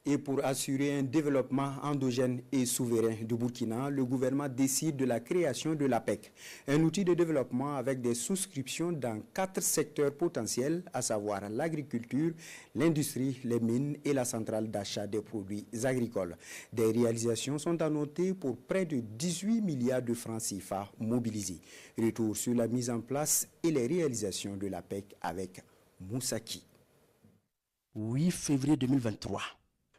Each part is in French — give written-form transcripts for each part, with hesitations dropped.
Et pour assurer un développement endogène et souverain du Burkina, le gouvernement décide de la création de l'APEC, un outil de développement avec des souscriptions dans 4 secteurs potentiels, à savoir l'agriculture, l'industrie, les mines et la centrale d'achat des produits agricoles. Des réalisations sont à noter pour près de 18 milliards de francs CFA mobilisés. Retour sur la mise en place et les réalisations de l'APEC avec Moussaki. 8 février 2023.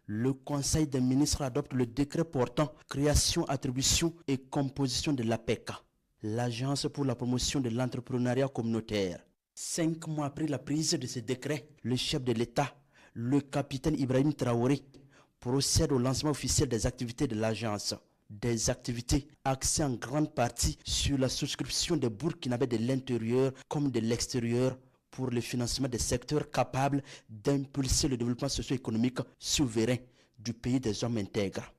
Le Conseil des ministres adopte le décret portant création, attribution et composition de l'APEC, l'Agence pour la promotion de l'entrepreneuriat communautaire. 5 mois après la prise de ce décret, le chef de l'État, le capitaine Ibrahim Traoré, procède au lancement officiel des activités de l'agence. Des activités axées en grande partie sur la souscription des Burkinabés de l'intérieur comme de l'extérieur pour le financement des secteurs capables d'impulser le développement socio-économique souverain du pays des hommes intègres.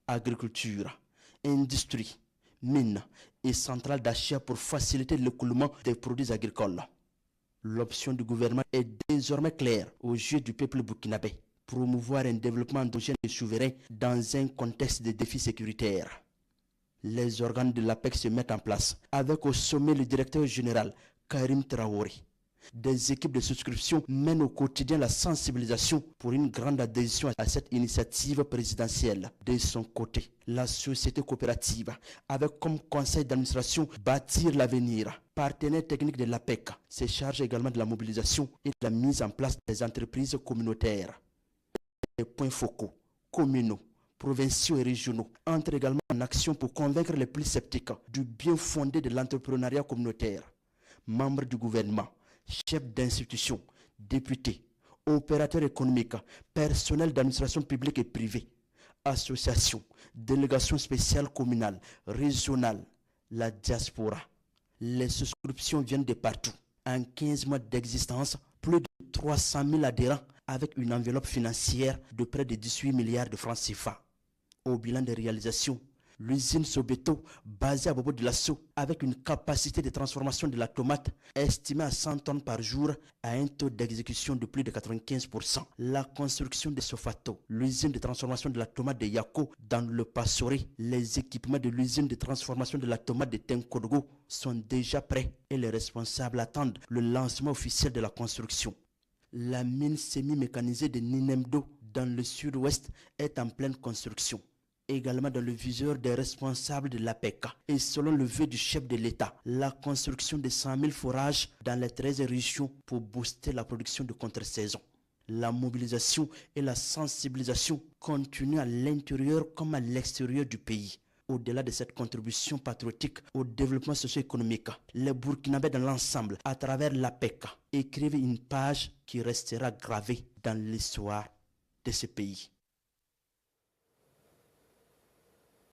Agriculture, industrie, mines et centrales d'achat pour faciliter l'écoulement des produits agricoles. L'option du gouvernement est désormais claire aux yeux du peuple burkinabé. Promouvoir un développement endogène et souverain dans un contexte de défis sécuritaires. Les organes de l'APEC se mettent en place avec au sommet le directeur général Karim Traoré. Des équipes de souscription mènent au quotidien la sensibilisation pour une grande adhésion à cette initiative présidentielle. De son côté, la société coopérative, avec comme conseil d'administration Bâtir l'avenir, partenaire technique de l'APEC, se charge également de la mobilisation et de la mise en place des entreprises communautaires. Les points focaux, communaux, provinciaux et régionaux entrent également en action pour convaincre les plus sceptiques du bien fondé de l'entrepreneuriat communautaire. Membres du gouvernement, chefs d'institutions, députés, opérateurs économiques, personnel d'administration publique et privée, associations, délégations spéciales communales, régionales, la diaspora. Les souscriptions viennent de partout. En 15 mois d'existence, plus de 300 000 adhérents avec une enveloppe financière de près de 18 milliards de francs CFA. Au bilan des réalisations, l'usine Sobeto, basée à Bobo de Lasso, avec une capacité de transformation de la tomate estimée à 100 tonnes par jour, a un taux d'exécution de plus de 95%. La construction de Sofato, l'usine de transformation de la tomate de Yako dans le Passoré, les équipements de l'usine de transformation de la tomate de Tenkodogo sont déjà prêts et les responsables attendent le lancement officiel de la construction. La mine semi-mécanisée de Ninemdo dans le sud-ouest est en pleine construction. Également dans le viseur des responsables de l'APEC. Et selon le vœu du chef de l'État, la construction de 100 000 forages dans les 13 régions pour booster la production de contre-saison. La mobilisation et la sensibilisation continuent à l'intérieur comme à l'extérieur du pays. Au-delà de cette contribution patriotique au développement socio-économique, les Burkinabés dans l'ensemble, à travers l'APEC, écrivent une page qui restera gravée dans l'histoire de ce pays.